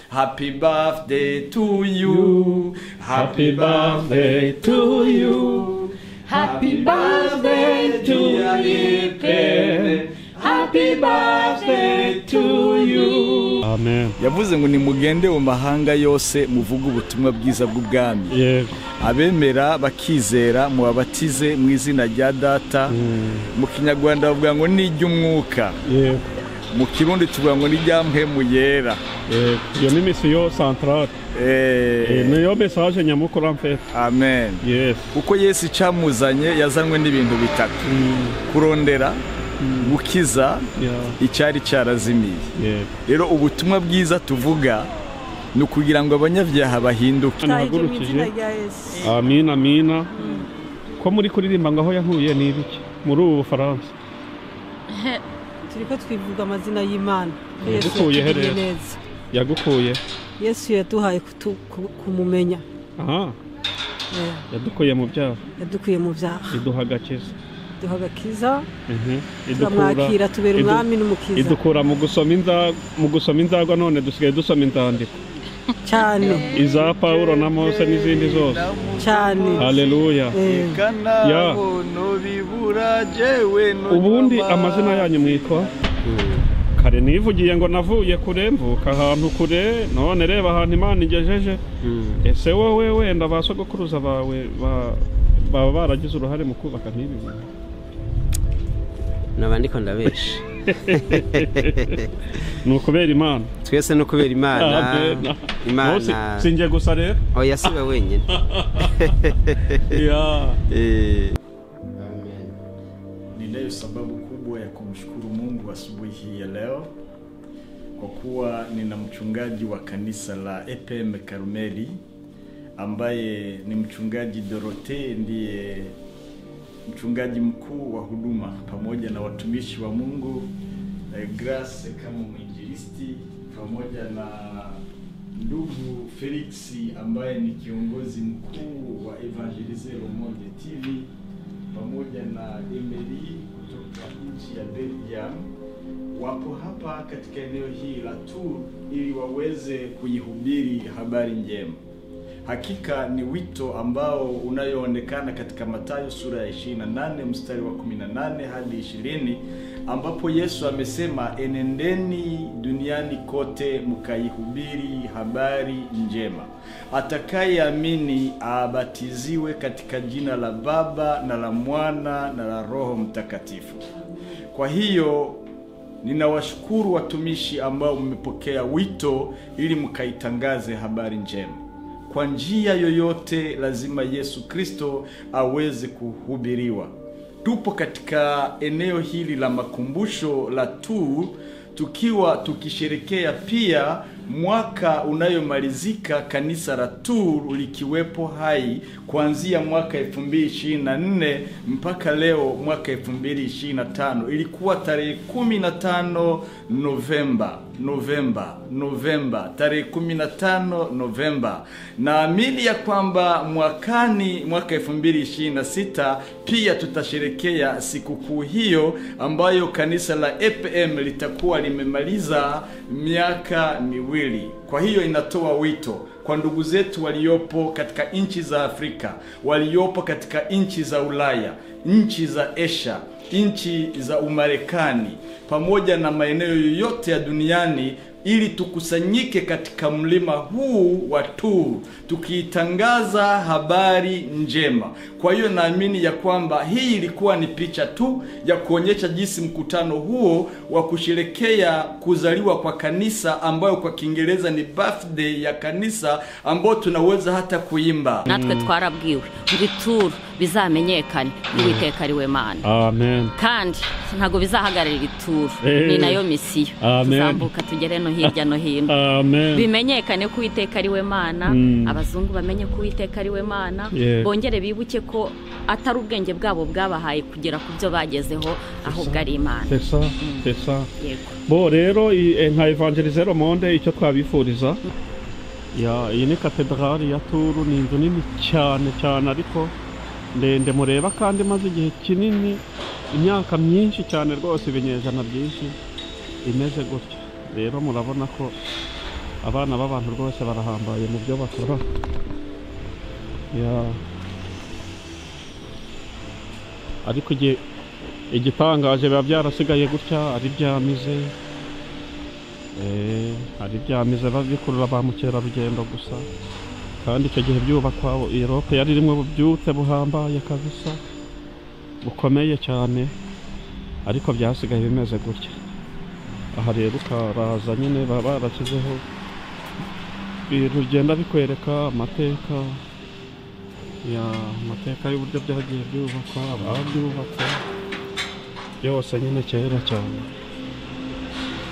Happy birthday to you. Happy birthday to you. Happy birthday to you. Happy birthday to you. Amen. Yavuze ngo nimugende mu mahanga yose muvuga ubutumwa bwiza bw'ubwami. Yego. Abemera bakizera mu babatize mu izina rya Data. Mu Kinyarwanda bavuga ngo ni iry'umwuka. Yego. Mu Kirundi tuvuga ngo ni rya mpemu yera. Iyo ni mission centrale. Niyo message nyamukuru en fait. Amen. Yes. Uko Yesu cyamuzanye yazanwe n'ibintu bitatu. Kurondera, gukiza, icyari cyarazimiye. Rero ubutumwa bwiza tuvuga ni kugira ngo abanyabyaha bahinduke. Amina amina. Ko muri kuririmba ngaho yahuye n'ibiki muri ubu Faransa? Turiko twivuga amazina y'Imana. Yagukuye hereza. Yagukuye. Yesu yaduhaye kumumenya. Aha. Yadukuye mu byaha. Yadukuye mu byaha. Iduha gakiza. Iduha gakiza. Idukura tubera umwami n'umukiza. Idukura mu gusoma inzagwa none dusigaye dusoma inzandiko. Cyane. Iza Paulo na Mose n'izindi zose. Cyane. Haleluya. Ya. Ubundi amazina yanyu mwitwa? Kare nivugiye ngo navuye kure mvuka ahantu kure none reba ahantu Imana igejeje. Ese wowe wenda basogokuruza bawe baba baragize uruhare mu kubaka nk'ibi? Nabandi ko ndabesha. Nukubera Imana. Twese no kubera Imana. Imana. Sinje gusa rero. Oya siwe wenyine. Ya. Ninayo sababu kubwa ya kumshukuru Mungu asubuhi hii ya leo kwa kuwa nina mchungaji wa kanisa la EPM Karumeli ambaye ni mchungaji Dorothée, ndiye mchungaji mkuu wa huduma pamoja na watumishi wa Mungu Grace kama mwinjilisti pamoja na ndugu Felix ambaye ni kiongozi mkuu wa Evangelize Le Monde TV pamoja na Emery kutoka nchi ya Belgium. Wapo hapa katika eneo hili la Tours ili waweze kuihubiri habari njema. Hakika ni wito ambao unayoonekana katika Mathayo sura ya 28 mstari wa 18 hadi 20, ambapo Yesu amesema enendeni duniani kote mkaihubiri habari njema. Atakayeamini abatiziwe katika jina la Baba na la Mwana na la Roho Mtakatifu. Kwa hiyo ninawashukuru watumishi ambao mmepokea wito ili mkaitangaze habari njema. Kwa njia yoyote lazima Yesu Kristo aweze kuhubiriwa. Tupo katika eneo hili la makumbusho la Tours tukiwa tukisherekea pia mwaka unayomalizika kanisa la Tours likiwepo hai kuanzia mwaka 2024 mpaka leo mwaka 2025. Ilikuwa tarehe 15 Novemba, tarehe 15 Novemba. Naamini ya kwamba mwakani mwaka 2026 pia tutasherekea sikukuu hiyo ambayo kanisa la EPM litakuwa limemaliza miaka miwili. Kwa hiyo inatoa wito kwa ndugu zetu waliopo katika nchi za Afrika, waliopo katika nchi za Ulaya, nchi za Asia, nchi za Umarekani pamoja na maeneo yoyote ya duniani, ili tukusanyike katika mlima huu wa Tours tukitangaza habari njema. Kwa hiyo naamini ya kwamba hii ilikuwa ni picha tu ya kuonyesha jinsi mkutano huo wa kusherekea kuzaliwa kwa kanisa, ambayo kwa Kiingereza ni birthday ya kanisa, ambao tunaweza hata kuimba. Natwe twarabwiwe ngo Tours bizamenyekane n'Uwiteka ari we Mana. Amen. Kandi ntago bizahagarira Tours, ni nayo misiyo. Tuzambuka tugere no hirya no hino. Amen. Bimenyekane ko Uwiteka ari we Mana, abazungu bamenye ko Uwiteka ari we Mana, bongere bibuke ko atari ubwenge bwabo bwabahaye kugera ku byo bagezeho, ahubwo ari Imana. C'est ça. Bo rero nka Evangelize Le Monde icyo twabifuriza, iyi ni katedrali ya Tours, ni inzu nini cyane ariko ndende mureba, kandi maze igihe kinini, imyaka myinshi cyane rwose, ibinyejana byinshi imeze gutya. Rero murabona ko abana b'abantu rwose barahambaye mu byo bakora. Ariko igitangaje biba byarasigaye gutya ari byamize, bikurura ba mukerarugendo gusa, kandi icyo gihe byubakwa Europe yari irimo ububyutse buhambaye kabisa bukomeye cyane, ariko byasigaye bimeze gutya. Aha rero ukaraza nyine baba barashyizeho ibintu bigenda bikwereka amateka y'uburyo byagiye byubakwa, ababyubaka byose nyine kera cyane.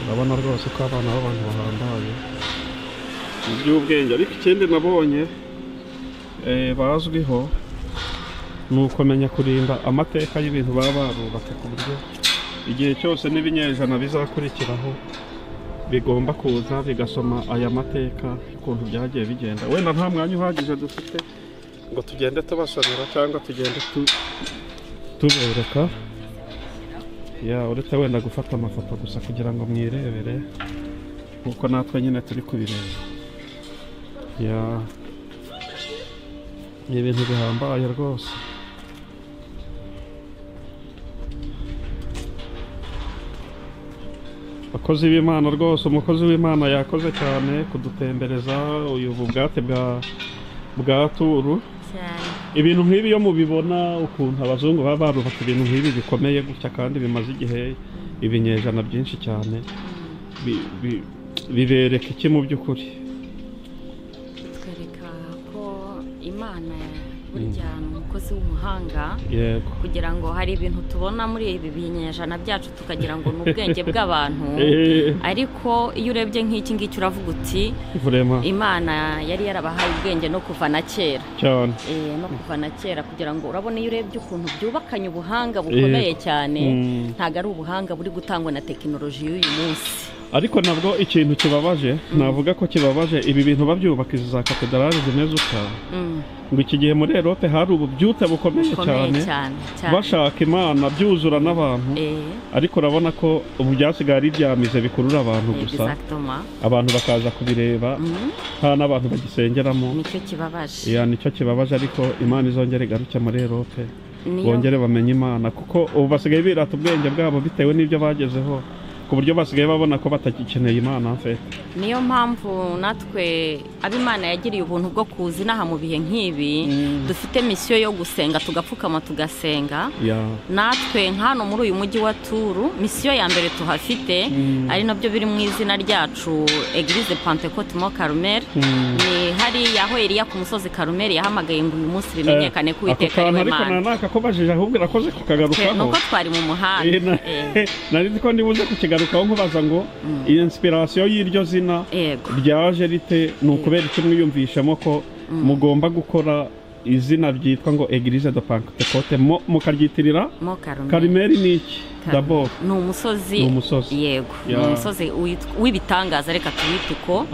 Urabona rwose ko abana b'abantu bahambaye mu by'ubwenge. Ariko ikindi nabonye bazwiho ni ukumenya kurinda amateka y'ibintu baba barubatse, ku buryo igihe cyose n'ibinyejana bizakurikiraho bigomba kuza bigasoma aya mateka ukuntu byagiye bigenda. Wenda nta mwanya uhagije dufite ngo tugende tubasomera cyangwa tugende tubereka, uretse wenda gufata amafoto gusa kugira ngo mwirebere nkuko natwe nyine turi kubireba. Ni ibintu bihambaye rwose. Abakozi b'Imana rwose, umukozi w'Imana yakoze cyane kudutembereza uyu bwate bwa Turu. Ibintu nk'ibi iyo mubibona ukuntu abazungu baba barubaka ibintu nk'ibi bikomeye gutya kandi bimaze igihe ibinyejana byinshi cyane, bibereka iki mu by'ukuri? Twereka ko Imana burya ni umukozi w'umuhanga, kugira ngo hari ibintu tubona muri ibi binyejana byacu tukagira ngo ni ubwenge bw'abantu, ariko iyo urebye nk'iki ngiki uravuga uti Imana yari yarabahaye ubwenge no kuva na kera cyane, no kuva na kera, kugira ngo urabona iyo urebye ukuntu byubakanye ubuhanga bukomeye cyane, ntabwo ari ubuhanga buri gutangwa na tekinoloji y'uyu munsi. Ariko nabwo ikintu kibabaje, navuga ko kibabaje, ibi bintu babyubaka izi za katedrali zimeze uta, ngo iki gihe muri Europe hari ububyutse bukomeye cyane bashaka Imana, byuzura n'abantu, ariko urabona ko ubu byasigaye ari byamize bikurura abantu gusa, abantu bakaza kubireba nta n'abantu bagisengeramo. Nicyo kibabaje. Nicyo kibabaje, ariko Imana izongere igaruke muri Europe bongere bamenye Imana, kuko ubu basigaye birata ubwenge bwabo bitewe n'ibyo bagezeho, ku buryo basigaye babona ko batagikeneye Imana mfete. Niyo mpamvu natwe ab'Imana yagiriye ubuntu bwo kuza inaha mu bihe nk'ibi, dufite misiyo yo gusenga, tugapfukama tugasenga. Natwe hano muri uyu mujyi wa Turu, misiyo ya mbere tuhafite ari nabyo biri mu izina ryacu, Eglise Pentecote Mont Carmel, ni hariya aho Eliya ku musozi Karumeli yahamagaye ngo uyu munsi bimenyekane ko Uwiteka ari we Mana. Ariko nakakubajije ahubwo irakoze kukagarukaho, nuko twari mu muhanda. Nari ko ndibuze kukigarukaho nkubaza ngo iyi inspiration y'iryo zina byaje rite, ni ukubera icyo mwiyumvishamo ko mugomba gukora izina ryitwa ngo Eglise de Pentecote mukaryitirira Karumeli? Ni iki? D'abord ni umusozi, yego, ni umusozi w'ibitangaza, reka tubite uko,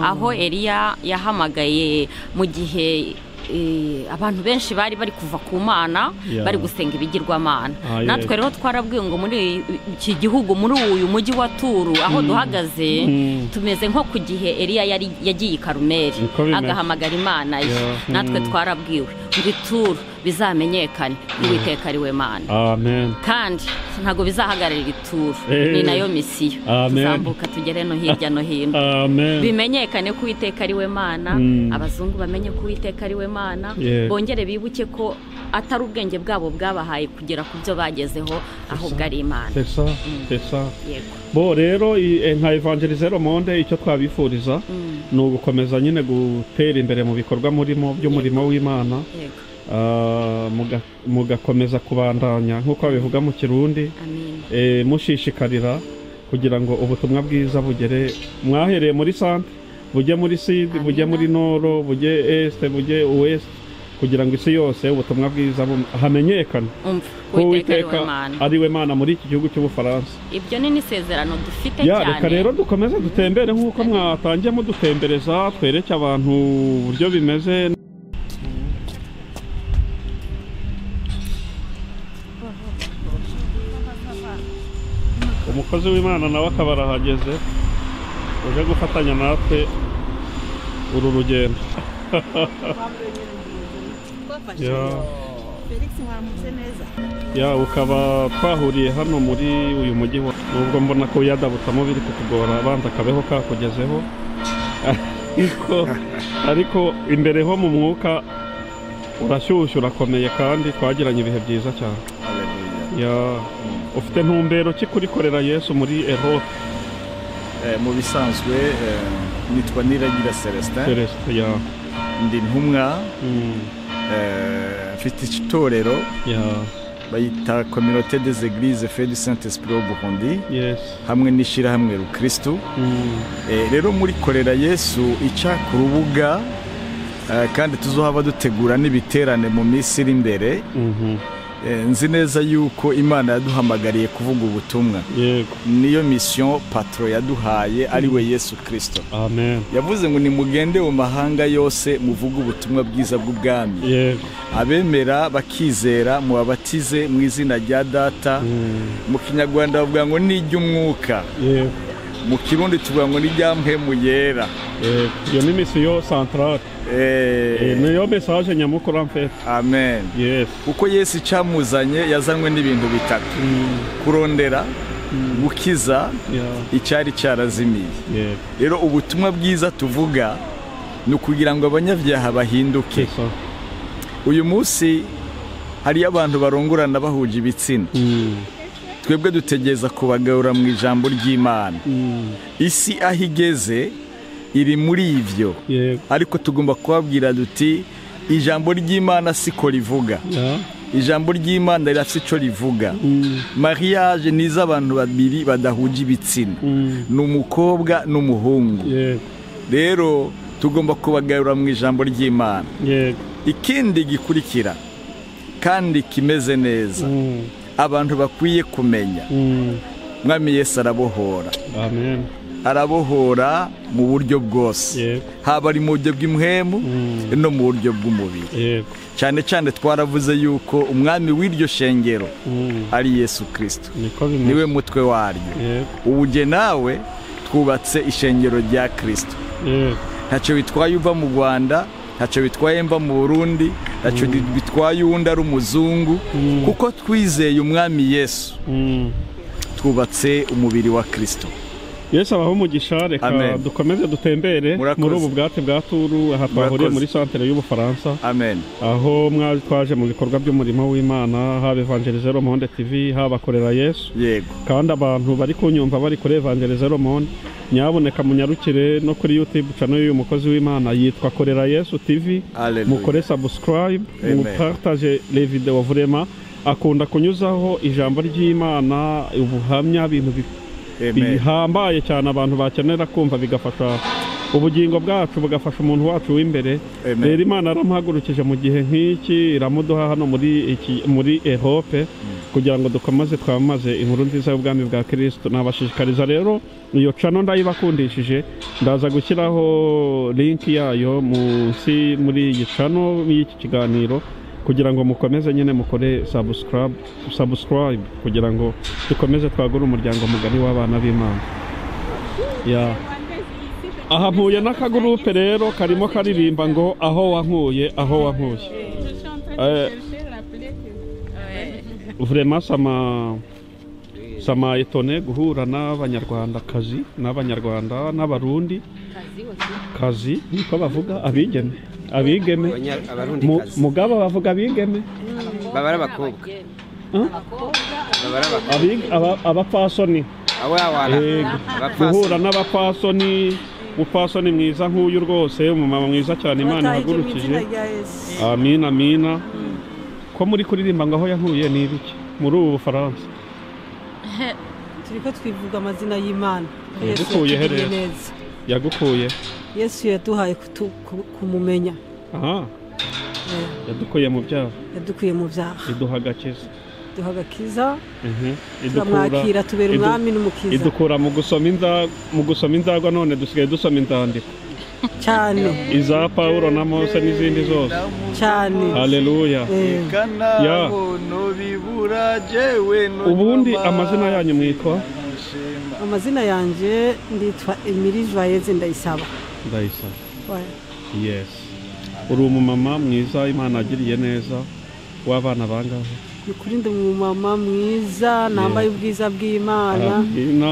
aho Eliya yahamagaye mu gihe abantu benshi bari kuva ku Mana, bari gusenga ibigirwamana. Natwe rero twarabwiwe ngo muri iki gihugu, muri uyu mujyi wa Turu aho duhagaze, tumeze nko ku gihe Eliya yagiye i Karumeli agahamagara Imana ye. Natwe twarabwiwe ngo Turu bizamenyekane Uwiteka ari we Mana. Amen. Kandi ntago bizahagararira Turu, ni nayo misiyo. Tuzamuka tugere no hirya no hino, bimenyekane ko Uwiteka ari we Mana, abazungu bamenye ko Uwiteka ari we Mana, bongere bibuke ko atari ubwenge bwabo bwabahaye kugera ku byo bagezeho, ahubwo ari Imana. Bo rero nka Evangelisero Monde icyo twabifuriza ni ugukomeza nyine gutera imbere mu bikorwa murimo by'umurimo w'Imana, mugakomeza kubandanya nk'uko babivuga mu Kirundi, mushishikarira kugira ngo ubutumwa bwiza bugere, mwahereye muri centre bujye muri sud, bujye muri noro, bujye est, bujye ouest, kugira ngo isi yose ubutumwa bwiza hamenyekane ko Uwiteka ari we Mana muri iki gihugu cy'Ubufaransa. Ibyo ni n'isezerano dufite cyane. Reka rero dukomeze dutembere nk'uko mwatangiye mudutembereza, twereke abantu uburyo bimeze. Umukozi w'Imana nawe akaba arahageze. uje gufatanya natwe uru rugendo. Ya ukaba twahuriye hano muri uyu mujyi nubwo mbona ko yadabutamo biri kutugora abanza akabeho kakugezeho ariko imbere ho mu mwuka urashyushye urakomeye kandi twagiranye ibihe byiza cyane. Ufite ntumbero ki kurikorera Yesu muri Europe? Mu bisanzwe nitwa Niragira Celestin, ndi ntumwa, mfite itorero bayita Communauté des Églises Feu du Saint-Esprit au Burundi, hamwe n'ishirahamwe Rukristo. Rero muri korera Yesu ica ku rubuga kandi tuzohaba dutegura n'ibiterane mu minsi iri imbere. Nzi neza yuko Imana yaduhamagariye kuvuga ubutumwa. Niyo mission patro yaduhaye ari we Yesu Kristo. Amen. Yavuze ngo nimugende mu mahanga yose muvuga ubutumwa bwiza bw'ubwami. Abemera bakizera mu babatize mu izina rya Data. Mu Kinyarwanda bavuga ngo ni iry'umwuka. Mu Kirundi tuvuga ngo ni rya mpemu yera. Iyo ni mission centrale. Niyo message nyamukuru amfete. Amen. Uko Yesu cyamuzanye yazanywe n'ibintu bitatu: kurondera, gukiza, icyari cyarazimiye. Rero ubutumwa bwiza tuvuga ni ukugira ngo abanyabyaha bahinduke. Uyu munsi hari abantu barongorana bahuje ibitsina. Twebwe dutegeza kubagaura mu ijambo ry'Imana. Isi aho igeze iri muri ivyo, ariko tugomba kubabwira duti ijambo ry'Imana siko rivuga. Ijambo ry'Imana rirafite ico rivuga. Mariage ni iz'abantu babiri badahuje ibitsina, n'umukobwa n'umuhungu. Rero tugomba kubagaura mu ijambo ry'Imana. Ikindi gikurikira kandi kimeze neza, abantu bakwiye kumenya, Mwami Yesu arabohora. Amen. Arabohora mu buryo bwose, haba ari mu buryo bw'imhemu no mu buryo bw'umubiri. Cyane cyane twaravuze yuko umwami w'iryo shengero ari Yesu Kristo, niwe mutwe waryo. Ubuje nawe twubatse ishengero rya Kristo. Ntacyo bitwaye uva mu Rwanda, ntacyo bitwaye mva mu Burundi, ntacyo bitwaye uwundi ari umuzungu, kuko twizeye umwami Yesu twubatse umubiri wa Kristo. Yesu abaho umugisha. Reka dukomeze dutembere muri ubu bwate bwa Turu, aha twahuriye muri santere y'Ubufaransa. Amen. Aho twaje mu bikorwa by'umurimo w'Imana, haba Evangeliser Le Monde TV, haba korera Yesu. Kandi abantu bari kunyumva bari kuri Evangeliser Le Monde, nyaboneka munyarukire no kuri YouTube channel y'uyu mukozi w'Imana yitwa Korera Yesu TV. Mukore subscribe, mupartage les vidéos. Vraiment akunda kunyuzaho ijambo ry'Imana, ubuhamya, ibintu bihambaye cyane abantu bakenera kumva, bigafasha ubugingo bwacu, bugafasha umuntu wacu w'imbere. Rero Imana aramuhagurukije mu gihe nk'iki, iramuduha hano muri Europe kugira ngo dukomeze twamaze inkuru nziza y'ubwami bwa Kristo. Nabashishikariza rero iyo channel ndayibakundishije, ndaza gushyiraho link yayo munsi muri iyi channel y'iki kiganiro kugira ngo mukomeze nyine mukore subscribe kugira ngo dukomeze twagura umuryango mugari w'abana b'Imana. Aha mpuye n'akagurupe rero karimo karirimba ngo aho wankuye, aho wankuye. Vraiment sama etone guhura n'abanyarwandakazi n'abanyarwanda n'abarundi kazi niko bavuga, abigeme mugabo bavuga abigeme babara bakobwa abapfasoni, guhura n'abapfasoni, umupfasoni mwiza nk'uyu rwose, umumama mwiza cyane Imana ihagurukije. Amina amina. Ko muri kuririmba ngo aho yankuye ni ibiki muri ubu Bufaransa? Turiko twivuga amazina y'Imana. Yagukuye Yesu yaduhaye kumumenya. Yadukuye mu byaha. Yadukuye mu byaha. Iduha agakiza. Iduha agakiza. Turamwakira tubera umwami n'umukiza. Idukura mu gusoma inzagwa, none dusigaye dusoma inzandiko cyane, iza Paulo na Mose n'izindi zose cyane. Haleluya. Ubundi amazina yanyu mwitwa? amazina yanjye nditwa Emily Joyeuse Ndayisaba. Yes. Uri umumama mwiza Imana agiriye neza w'abana bangahe? Ukuri ndi umumama mwiza nambaye ubwiza bw'Imana.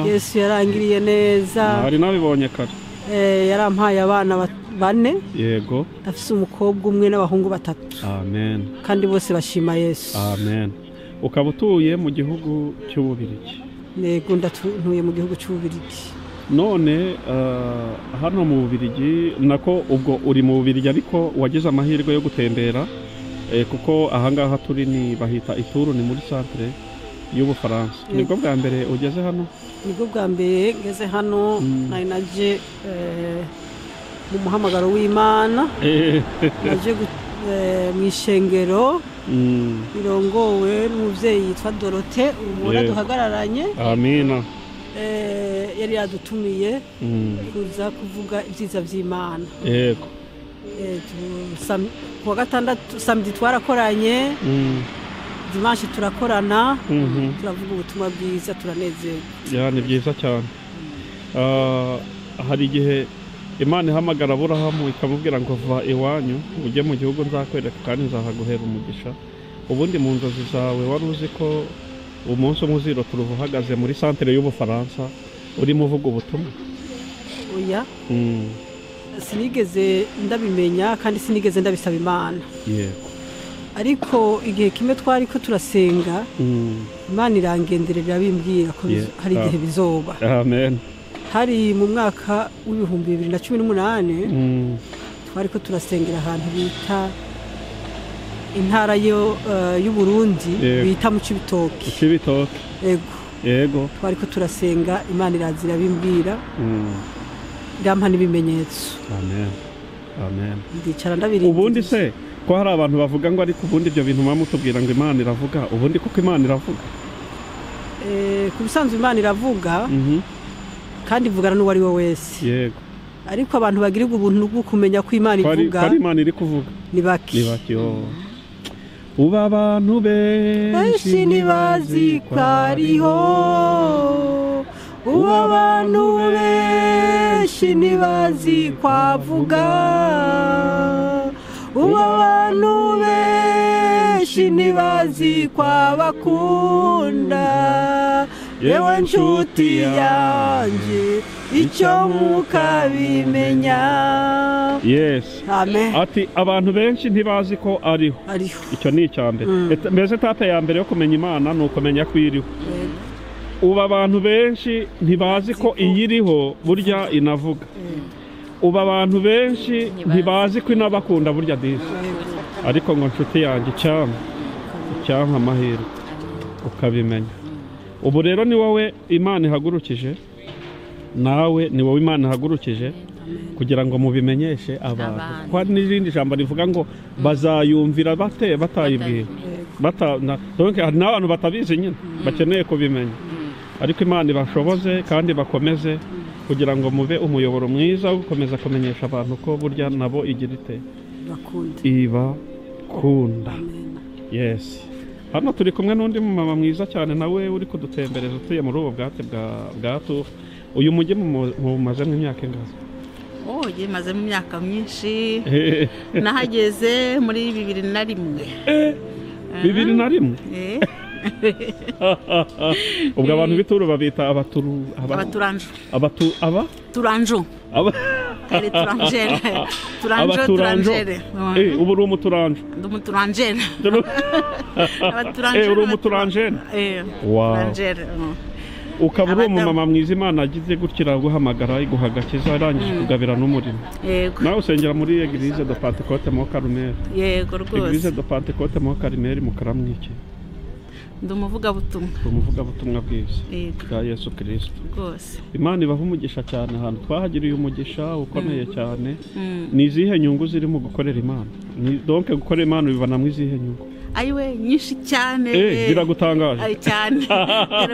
Yesu yarangiriye neza. Hari nabibonye kare. Yarampaye abana 4. Yego. Afise umukobwa umwe n'abahungu 3. Amen. Kandi bose bashima Yesu. Amen. Ukaba utuye mu gihugu cy'Ububirigi? Yego ndatuye mu gihugu cy'Ububirigi. None hano mu Bubirigi nako ubwo uri mu Bubirigi ariko wagize amahirwe yo gutembera kuko ahangaha turi ni bahita Ituru, ni muri centre y'Ubufaransa. Nibwo bwa mbere ugeze hano? Nibwo bwa mbere ngeze hano. Nari naje mu muhamagaro w'Imana. Naje mu ishengero irongowe n'umuvyeyi yitwa Dorothée umura duhagararanye. Amina. Yari yadutumiye kuza kuvuga ibyiza by'Imana. Yego. Kuwa gatandatu samedi twarakoranye, dimanche turakorana, turavuga ubutumwa bwiza, turanezerwa. Ni byiza cyane. Hari igihe Imana ihamagara Aburahamu ikamubwira ngo va iwanyu ujye mu gihugu nzakwereka kandi nzahaguhera umugisha. Ubundi mu nzozi zawe wari uzi ko umunsi umwe uziro turuva uhagaze muri centre y'Ubufaransa urimo uvuga ubutumwa? Oya. Sinigeze ndabimenya kandi sinigeze ndabisaba Imana. Yego. Ariko igihe kimwe twari ko turasenga, Imana irangenderera bimbwira ko hari igihe bizoba. Amen. Hari mu mwaka w'ibihumbi 2018 twari ko turasengera ahantu bita intara y'Uburundi bita mu Cibitoke. Yego. Twari ko turasenga Imana irazira bimbwira. Irampa n'ibimenyetso. Amen. Ndicara ndabiri. Ubundi se ko hari abantu bavuga ngo ariko ubundi ibyo bintu mamutubwira ngo Imana iravuga, ubundi kuko Imana iravuga? Ku bisanzwe Imana iravuga. Kandi ivugana n'uwari we wese. Yego. Ariko abantu bagira ubuntu bwo kumenya ko Imana ivuga. Ko Imana iri kuvuga. Ni baki. Uba abantu benshi ntibazi ko ariho. Uba abantu benshi ntibazi ko avuga. Uba abantu benshi ntibazi ko abakunda. Yewe nshuti yanjye icyo mukabimenya. Yes. Amen. Ati abantu benshi ntibazi ko ariho. Icyo ni icyambere. Mbese etape ya mbere yo kumenya Imana ni ukumenya ko iriho. Uba abantu benshi ntibazi ko iyiriho burya inavuga. Uba abantu benshi ntibazi ko inabakunda burya disi. Ariko ngo nshuti yanjye cyampa amahirwe ukabimenya. Ubu rero ni wowe Imana ihagurukije, nawe ni wowe Imana ihagurukije kugira ngo mubimenyeshe abantu. Kwa n'irindi jambo rivuga ngo bazayumvira batayibwira. Hari n'abantu batabizi nyine bakeneye kubimenya. Ariko Imana ibashoboze kandi bakomeze kugira ngo mube umuyoboro mwiza wo gukomeza kumenyesha abantu ko burya nabo igira ite ibakunda. Yes. Hano turi kumwe n'undi mama mwiza cyane nawe uri kudutembereza utuye muri ubu bwate bwa Tour. Uyu mujyi mumazemo imyaka ingahe? Mazemo imyaka myinshi. Nahageze muri 2001. 2001? Ubwo abantu b'Ituru babita abaturanjo. Turanjo. Turanjere. Ubu uri umuturanjo. Ndi umuturanjere. Uri umuturanjere. Ukaba uri umumama mwiza Imana agize gutya guhamagara iguha agakiza arangije kugabira n'umurimo. Nawe usengera muri Église de Pentecôte mu Carmel. Yego rwose. Église de Pentecôte mu Carmel mu Karamwiki. Ndi umuvugabutumwa bwiza bwa Yesu Kristo. Rwose. Imana ibaha umugisha cyane ahantu twahagiriye umugisha ukomeye cyane. Ni izihe nyungu ziri mu gukorera Imana? Donc gukorera Imana bibana mu izihe nyungu? Ayiwe nyinshi cyane. Biragutangaje. Cyane.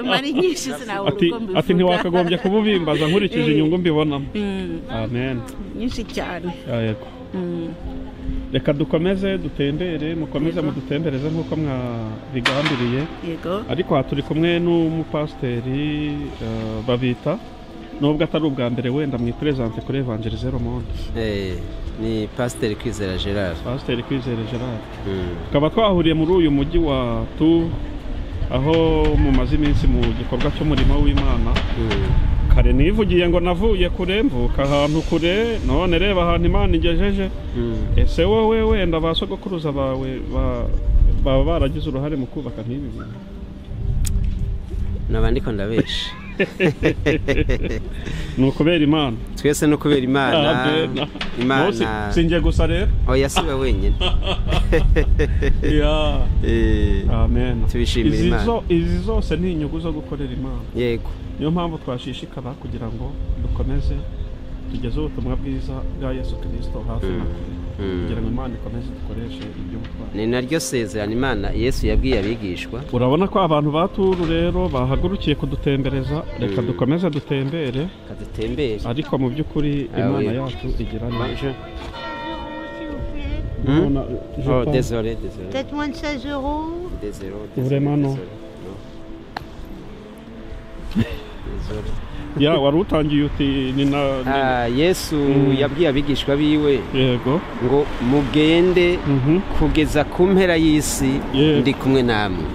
Mari nyinshi sinabura uko mbivuga. Ati ntiwakagombye kububimbaza nkurikije inyungu mbibonamo. Amen. Nyinshi cyane. Yego. reka dukomeze dutembere mukomeze mudutembereze nk'uko mwabigambiriye ariko turi kumwe n'umupasiteri babita nubwo atari ubwa mbere wenda mwipresente kuri Evangelizero Monde. Ni Pasiteri Kwizera Gerard. Pasiteri Kwizera Gerard. Tukaba twahuriye muri uyu mujyi wa Tours aho mumaze iminsi mu gikorwa cy'umurimo w'Imana. Kare nivugiye ngo navuye kure mvuka ahantu kure none reba ahantu Imana igejeje. Ese wowe wenda basogokuruza bawe baba baragize uruhare mu kubaka nk'ibi bintu? Nabandi ko ndabesha. Nukubera Imana. Twese nukubera Imana. Imana. Sinje gusa rero. Oya siwe wenyine. Ya. Amen. Tubishimira Imana. Izi zose ni inyungu zo gukorera Imana. Yego. Niyo mpamvu twashishikara kugira ngo dukomeze tugeze ubutumwa bwiza bwa Yesu Kristo hafi na kure. Kugira ngo Imana ikomeze dukoreshe ibyo mutwara. Ni naryo sezerano Imana Yesu yabwiye abigishwa. Urabona ko abantu baturu rero bahagurukiye kudutembereza reka dukomeze dutembere. Kadutembere. Ariko mu by'ukuri Imana yacu igira neza. Oh, désolé. Peut-être moins de 16 €. Désolé. Vraiment non. Ya warutangiye uti ni na Yesu yabwiye abigishwa biwe yego ngo mugende kugeza ku mpera y'isi ndi kumwe namwe.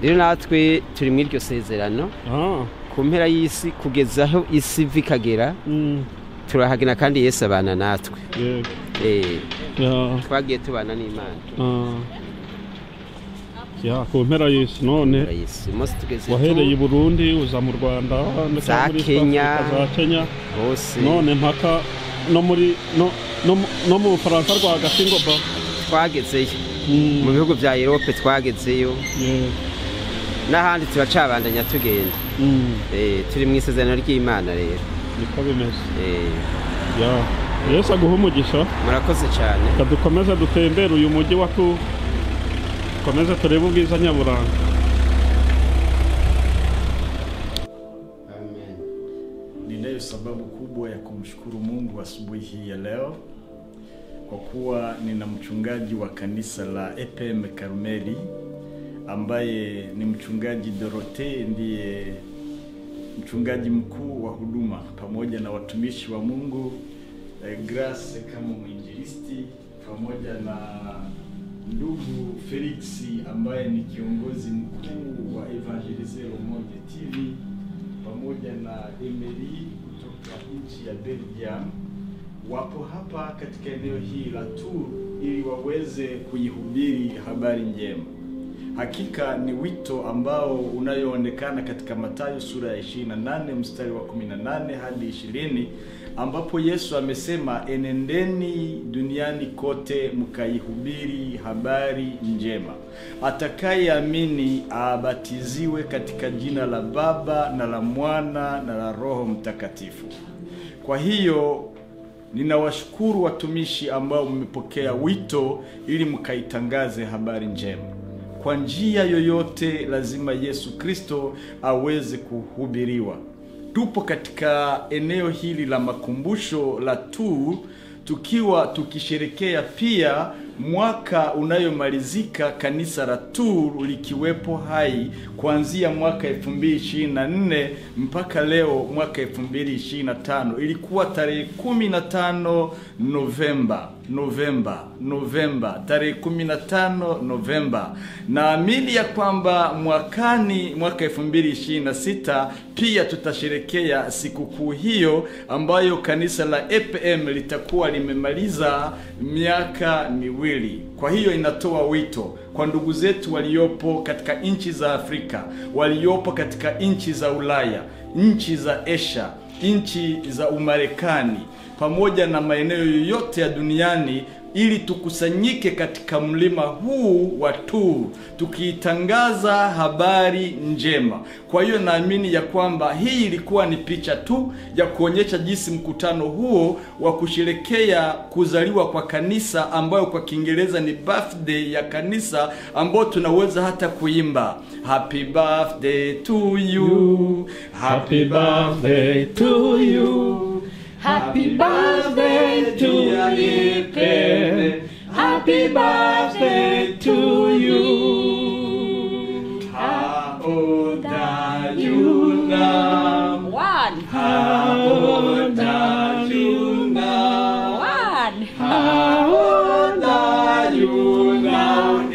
Rero natwe turi muri iryo sezerano ku mpera y'isi kugeza aho isi vikagera turahagina kandi Yesu abana natwe. Twagiye tubana n'Imana. Ya ku mpera y'isi none wahereye i Burundi uza mu Rwanda za Kenya hose none mpaka no mu Bufaransa rwagati ngo twagezeyo mu bihugu bya Europe twagezeyo n'ahandi turacabandanya tugenda turi mu isezerano ry'Imana rero niko bimeze. Ya Yesu aguha umugisha. Murakoze cyane. Dukomeze dutembere uyu mujyi wa Tours. Komeza turebe ubwiza nyaburanga. Amen. Ninayo sababu kubwa ya kumshukuru Mungu asubuhi hii ya leo kwa kuwa nina mchungaji wa kanisa la EPM Karmeli ambaye ni mchungaji Dorothée, ndiye mchungaji mkuu wa huduma pamoja na watumishi wa Mungu Grace kama mwinjilisti pamoja na ndugu Felix ambaye ni kiongozi mkuu wa Evangelizero Monde TV pamoja na Emery kutoka nchi ya Belgium wapo hapa katika eneo hili la Tours ili waweze kuihubiri habari njema. Hakika ni wito ambao unayoonekana katika Mathayo sura ya 28 mstari wa 18 hadi 20 ambapo Yesu amesema enendeni duniani kote mkaihubiri habari njema. Atakayeamini abatiziwe katika jina la Baba na la Mwana na la Roho Mtakatifu. Kwa hiyo ninawashukuru watumishi ambao mmepokea wito ili mkaitangaze habari njema. Kwa njia yoyote lazima Yesu Kristo aweze kuhubiriwa. Tupo katika eneo hili la makumbusho la Tours tukiwa tukisherekea pia mwaka unayomalizika kanisa la Tours likiwepo hai kuanzia mwaka 2024 mpaka leo mwaka 2025. Ilikuwa tarehe 15 Novemba, tarehe 15 Novemba. Naamini ya kwamba mwakani mwaka 2026 pia tutasherekea sikukuu hiyo ambayo kanisa la EPM litakuwa limemaliza miaka miwili. Kwa hiyo inatoa wito kwa ndugu zetu waliopo katika nchi za Afrika, waliopo katika nchi za Ulaya, nchi za Asia, nchi za Umarekani pamoja na maeneo yoyote ya duniani ili tukusanyike katika mlima huu wa Tours tukitangaza habari njema. Kwa hiyo naamini ya kwamba hii ilikuwa ni picha tu ya kuonyesha jinsi mkutano huo wa kusherekea kuzaliwa kwa kanisa ambayo kwa Kiingereza ni birthday ya kanisa ambao tunaweza hata kuimba happy birthday to you, happy birthday to you, happy birthday to you, Happy birthday to you. How old are you now? One. How old are you now? One. How old are you now?